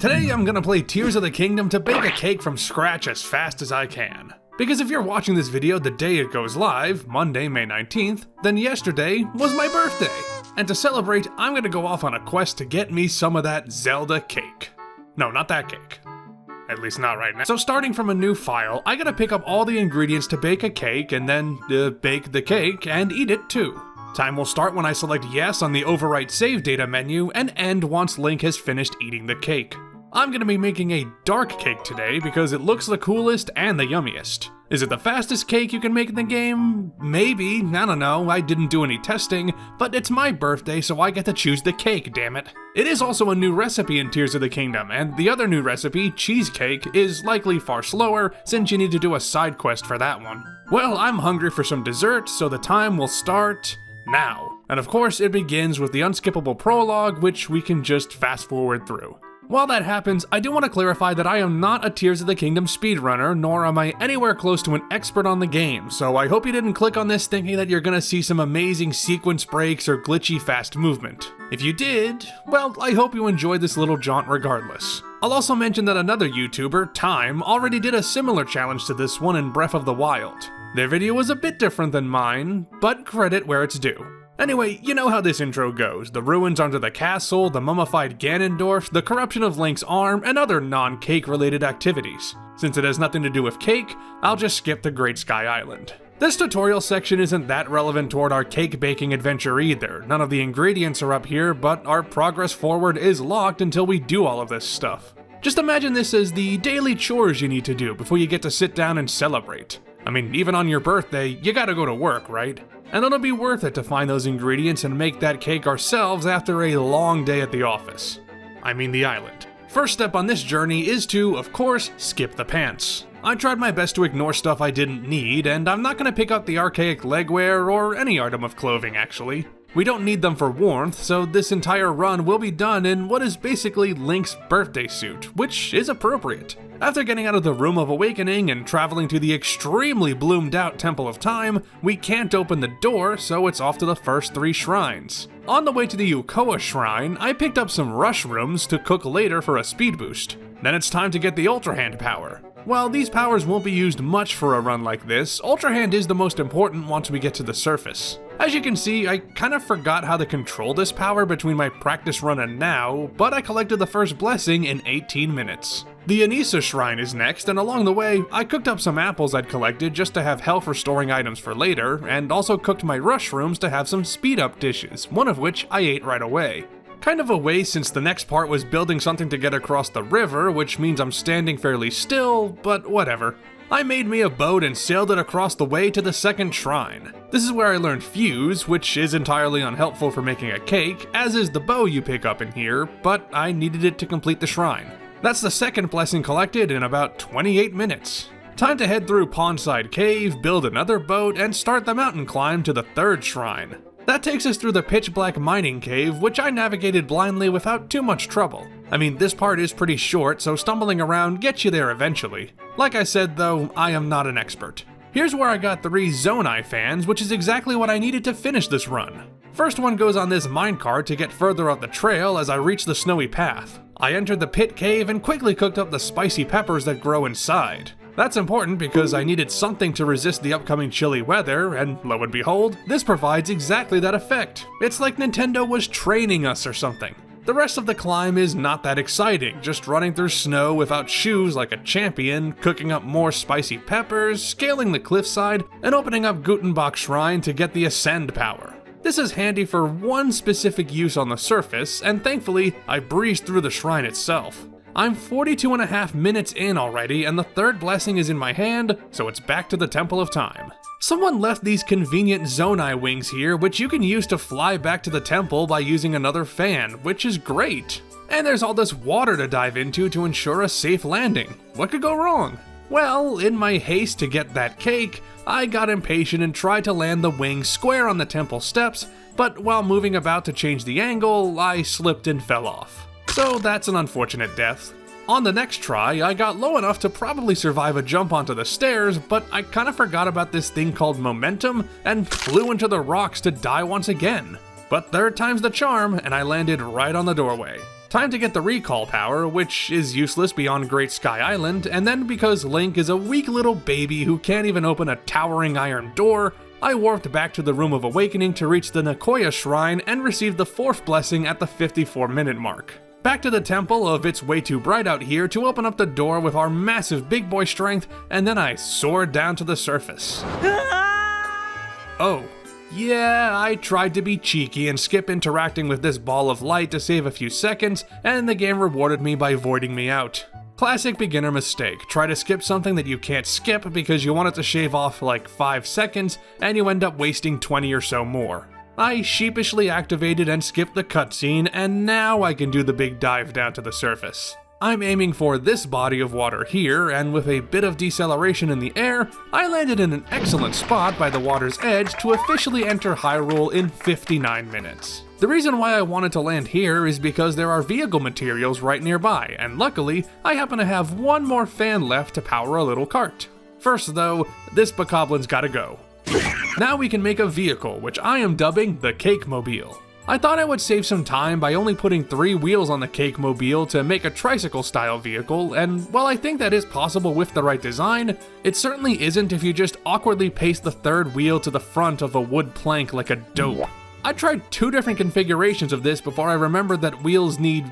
Today I'm gonna play Tears of the Kingdom to bake a cake from scratch as fast as I can. Because if you're watching this video the day it goes live, Monday, May 19th, then yesterday was my birthday. And to celebrate, I'm gonna go off on a quest to get me some of that Zelda cake. No, not that cake. At least not right now. So starting from a new file, I gotta pick up all the ingredients to bake a cake and then bake the cake and eat it too. Time will start when I select yes on the overwrite save data menu and end once Link has finished eating the cake. I'm gonna be making a dark cake today because it looks the coolest and the yummiest. Is it the fastest cake you can make in the game? Maybe, I don't know, I didn't do any testing, but it's my birthday so I get to choose the cake, damn it. It is also a new recipe in Tears of the Kingdom, and the other new recipe, cheesecake, is likely far slower since you need to do a side quest for that one. Well, I'm hungry for some dessert, so the time will start now. And of course, it begins with the unskippable prologue, which we can just fast forward through. While that happens, I do want to clarify that I am not a Tears of the Kingdom speedrunner, nor am I anywhere close to an expert on the game, so I hope you didn't click on this thinking that you're gonna see some amazing sequence breaks or glitchy fast movement. If you did, well, I hope you enjoyed this little jaunt regardless. I'll also mention that another YouTuber, Time, already did a similar challenge to this one in Breath of the Wild. Their video was a bit different than mine, but credit where it's due. Anyway, you know how this intro goes. The ruins under the castle, the mummified Ganondorf, the corruption of Link's arm, and other non-cake related activities. Since it has nothing to do with cake, I'll just skip the Great Sky Island. This tutorial section isn't that relevant toward our cake baking adventure either. None of the ingredients are up here, but our progress forward is locked until we do all of this stuff. Just imagine this as the daily chores you need to do before you get to sit down and celebrate. I mean, even on your birthday, you gotta go to work, right? And it'll be worth it to find those ingredients and make that cake ourselves after a long day at the office. I mean the island. First step on this journey is to, of course, skip the pants. I tried my best to ignore stuff I didn't need, and I'm not gonna pick up the archaic legwear or any item of clothing actually. We don't need them for warmth, so this entire run will be done in what is basically Link's birthday suit, which is appropriate. After getting out of the Room of Awakening and traveling to the extremely bloomed out Temple of Time, we can't open the door, so it's off to the first 3 shrines. On the way to the Yukoa Shrine, I picked up some rush rooms to cook later for a speed boost. Then it's time to get the Ultra Hand power. While these powers won't be used much for a run like this, Ultra Hand is the most important once we get to the surface. As you can see, I kind of forgot how to control this power between my practice run and now, but I collected the first blessing in 18 minutes. The Anissa Shrine is next, and along the way, I cooked up some apples I'd collected just to have health restoring items for later, and also cooked my rush rooms to have some speed up dishes, one of which I ate right away. Kind of a waste since the next part was building something to get across the river, which means I'm standing fairly still, but whatever. I made me a boat and sailed it across the way to the second shrine. This is where I learned Fuse, which is entirely unhelpful for making a cake, as is the bow you pick up in here, but I needed it to complete the shrine. That's the second blessing collected in about 28 minutes. Time to head through Pondside Cave, build another boat, and start the mountain climb to the third shrine. That takes us through the pitch black mining cave, which I navigated blindly without too much trouble. I mean, this part is pretty short, so stumbling around gets you there eventually. Like I said though, I am not an expert. Here's where I got 3 Zonai fans, which is exactly what I needed to finish this run. First one goes on this minecart to get further up the trail as I reach the snowy path. I entered the pit cave and quickly cooked up the spicy peppers that grow inside. That's important because I needed something to resist the upcoming chilly weather, and lo and behold, this provides exactly that effect. It's like Nintendo was training us or something. The rest of the climb is not that exciting, just running through snow without shoes like a champion, cooking up more spicy peppers, scaling the cliffside, and opening up Gutenbach Shrine to get the Ascend power. This is handy for one specific use on the surface, and thankfully, I breezed through the shrine itself. I'm 42.5 minutes in already, and the third blessing is in my hand, so it's back to the Temple of Time. Someone left these convenient Zonai wings here, which you can use to fly back to the temple by using another fan, which is great. And there's all this water to dive into to ensure a safe landing. What could go wrong? Well, in my haste to get that cake, I got impatient and tried to land the wing square on the temple steps, but while moving about to change the angle, I slipped and fell off. So that's an unfortunate death. On the next try, I got low enough to probably survive a jump onto the stairs, but I kinda forgot about this thing called momentum and flew into the rocks to die once again. But third time's the charm, and I landed right on the doorway. Time to get the recall power, which is useless beyond Great Sky Island, and then because Link is a weak little baby who can't even open a towering iron door, I warped back to the Room of Awakening to reach the Nicoya Shrine and receive the 4th blessing at the 54-minute mark. Back to the temple of It's Way Too Bright Out Here to open up the door with our massive big boy strength, and then I soared down to the surface. Oh. Yeah, I tried to be cheeky and skip interacting with this ball of light to save a few seconds, and the game rewarded me by voiding me out. Classic beginner mistake. Try to skip something that you can't skip because you want it to shave off like 5 seconds, and you end up wasting 20 or so more. I sheepishly activated and skipped the cutscene, and now I can do the big dive down to the surface. I'm aiming for this body of water here, and with a bit of deceleration in the air, I landed in an excellent spot by the water's edge to officially enter Hyrule in 59 minutes. The reason why I wanted to land here is because there are vehicle materials right nearby, and luckily, I happen to have one more fan left to power a little cart. First though, this Bokoblin's gotta go. Now we can make a vehicle, which I am dubbing the Cake-Mobile. I thought I would save some time by only putting 3 wheels on the Cake-Mobile to make a tricycle-style vehicle, and while I think that is possible with the right design, it certainly isn't if you just awkwardly paste the 3rd wheel to the front of a wood plank like a dope. I tried 2 different configurations of this before I remembered that wheels need,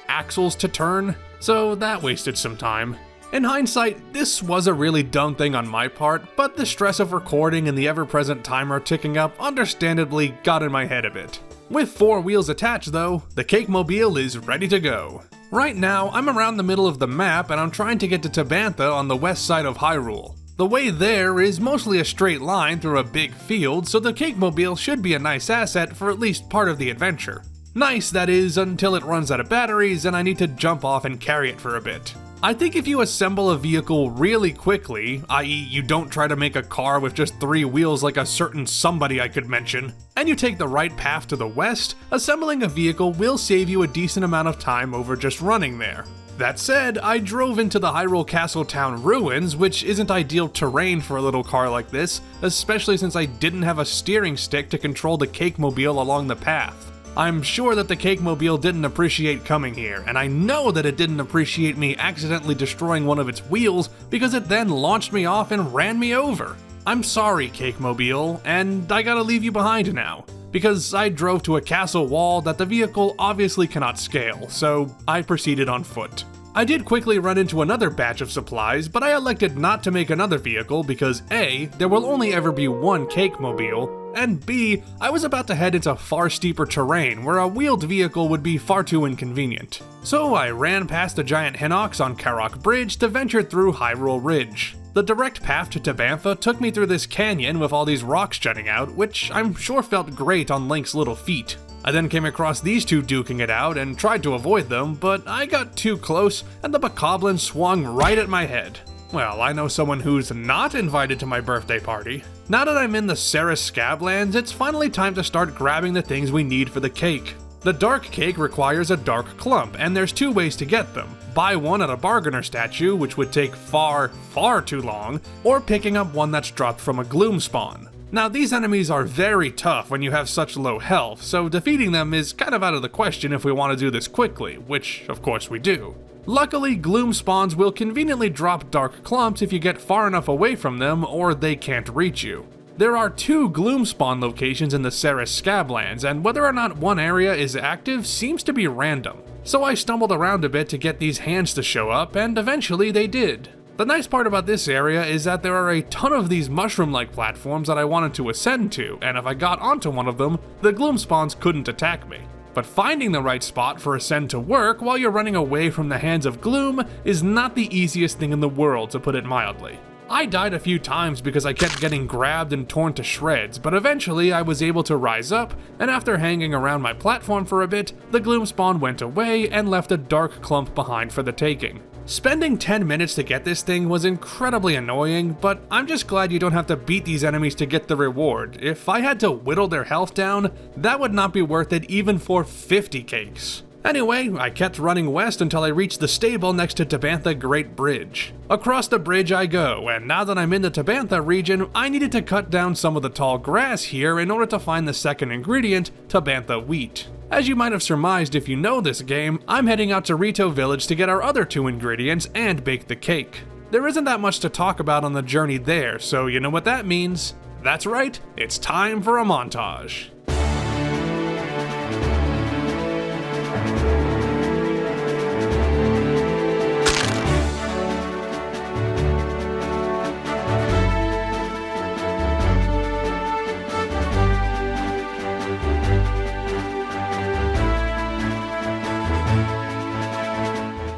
axles to turn, so that wasted some time. In hindsight, this was a really dumb thing on my part, but the stress of recording and the ever-present timer ticking up understandably got in my head a bit. With 4 wheels attached though, the Cake-Mobile is ready to go. Right now, I'm around the middle of the map and I'm trying to get to Tabantha on the west side of Hyrule. The way there is mostly a straight line through a big field, so the Cake-Mobile should be a nice asset for at least part of the adventure. Nice, that is, until it runs out of batteries and I need to jump off and carry it for a bit. I think if you assemble a vehicle really quickly, i.e. you don't try to make a car with just 3 wheels like a certain somebody I could mention, and you take the right path to the west, assembling a vehicle will save you a decent amount of time over just running there. That said, I drove into the Hyrule Castle Town ruins, which isn't ideal terrain for a little car like this, especially since I didn't have a steering stick to control the Cake-Mobile along the path. I'm sure that the Cake-Mobile didn't appreciate coming here, and I know that it didn't appreciate me accidentally destroying one of its wheels because it then launched me off and ran me over. I'm sorry, Cake-Mobile, and I gotta leave you behind now, because I drove to a castle wall that the vehicle obviously cannot scale, so I proceeded on foot. I did quickly run into another batch of supplies, but I elected not to make another vehicle because A, there will only ever be one Cake-Mobile, and B, I was about to head into far steeper terrain where a wheeled vehicle would be far too inconvenient. So I ran past the giant Hinox on Karak Bridge to venture through Hyrule Ridge. The direct path to Tabantha took me through this canyon with all these rocks jutting out, which I'm sure felt great on Link's little feet. I then came across these 2 duking it out and tried to avoid them, but I got too close and the Bokoblin swung right at my head. Well, I know someone who's not invited to my birthday party. Now that I'm in the Ceres Scablands, it's finally time to start grabbing the things we need for the cake. The Dark Cake requires a Dark Clump, and there's 2 ways to get them. Buy one at a Bargainer statue, which would take far, far too long, or picking up one that's dropped from a Gloom spawn. Now, these enemies are very tough when you have such low health, so defeating them is kind of out of the question if we want to do this quickly, which of course we do. Luckily, Gloom spawns will conveniently drop Dark Clumps if you get far enough away from them or they can't reach you. There are 2 Gloom spawn locations in the Ceres Scablands, and whether or not one area is active seems to be random. So I stumbled around a bit to get these hands to show up, and eventually they did. The nice part about this area is that there are a ton of these mushroom-like platforms that I wanted to ascend to, and if I got onto one of them, the Gloom spawns couldn't attack me. But finding the right spot for Ascend to work while you're running away from the hands of Gloom is not the easiest thing in the world, to put it mildly. I died a few times because I kept getting grabbed and torn to shreds, but eventually I was able to rise up, and after hanging around my platform for a bit, the Gloom spawn went away and left a Dark Clump behind for the taking. Spending 10 minutes to get this thing was incredibly annoying, but I'm just glad you don't have to beat these enemies to get the reward. If I had to whittle their health down, that would not be worth it even for 50 cakes. Anyway, I kept running west until I reached the stable next to Tabantha Great Bridge. Across the bridge I go, and now that I'm in the Tabantha region, I needed to cut down some of the tall grass here in order to find the second ingredient, Tabantha Wheat. As you might have surmised if you know this game, I'm heading out to Rito Village to get our other 2 ingredients and bake the cake. There isn't that much to talk about on the journey there, so you know what that means. That's right, it's time for a montage.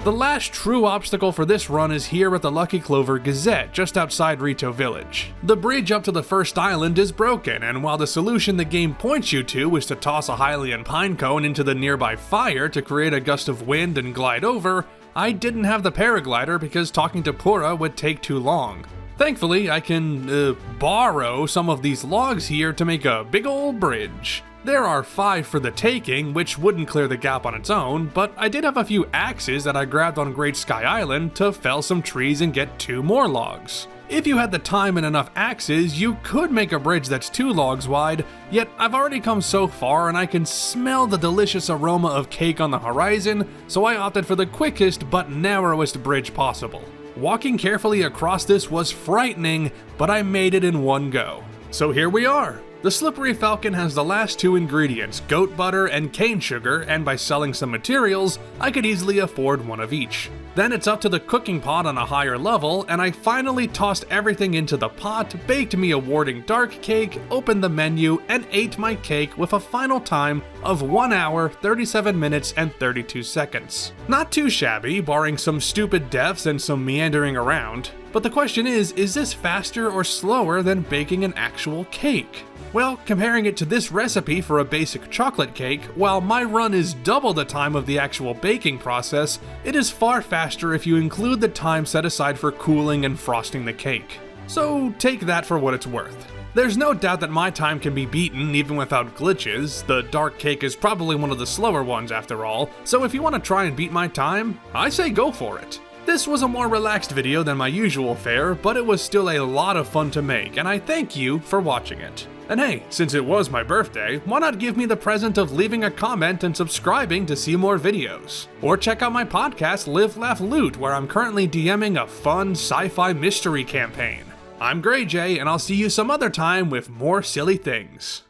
The last true obstacle for this run is here at the Lucky Clover Gazette, just outside Rito Village. The bridge up to the first island is broken, and while the solution the game points you to is to toss a Hylian pine cone into the nearby fire to create a gust of wind and glide over, I didn't have the paraglider because talking to Pura would take too long. Thankfully, I can, borrow some of these logs here to make a big ol' bridge. There are 5 for the taking, which wouldn't clear the gap on its own, but I did have a few axes that I grabbed on Great Sky Island to fell some trees and get 2 more logs. If you had the time and enough axes, you could make a bridge that's 2 logs wide, yet I've already come so far and I can smell the delicious aroma of cake on the horizon, so I opted for the quickest but narrowest bridge possible. Walking carefully across this was frightening, but I made it in one go. So here we are. The Slippery Falcon has the last 2 ingredients, goat butter and cane sugar, and by selling some materials, I could easily afford one of each. Then it's up to the cooking pot on a higher level, and I finally tossed everything into the pot, baked me a Warding Dark cake, opened the menu, and ate my cake with a final time of 1 hour, 37 minutes, and 32 seconds. Not too shabby, barring some stupid deaths and some meandering around. But the question is this faster or slower than baking an actual cake? Well, comparing it to this recipe for a basic chocolate cake, while my run is double the time of the actual baking process, it is far faster if you include the time set aside for cooling and frosting the cake. So take that for what it's worth. There's no doubt that my time can be beaten even without glitches. The dark cake is probably one of the slower ones after all, so if you want to try and beat my time, I say go for it. This was a more relaxed video than my usual fare, but it was still a lot of fun to make, and I thank you for watching it. And hey, since it was my birthday, why not give me the present of leaving a comment and subscribing to see more videos? Or check out my podcast, Live, Laugh, Loot, where I'm currently DMing a fun sci-fi mystery campaign. I'm GrayJ, and I'll see you some other time with more silly things.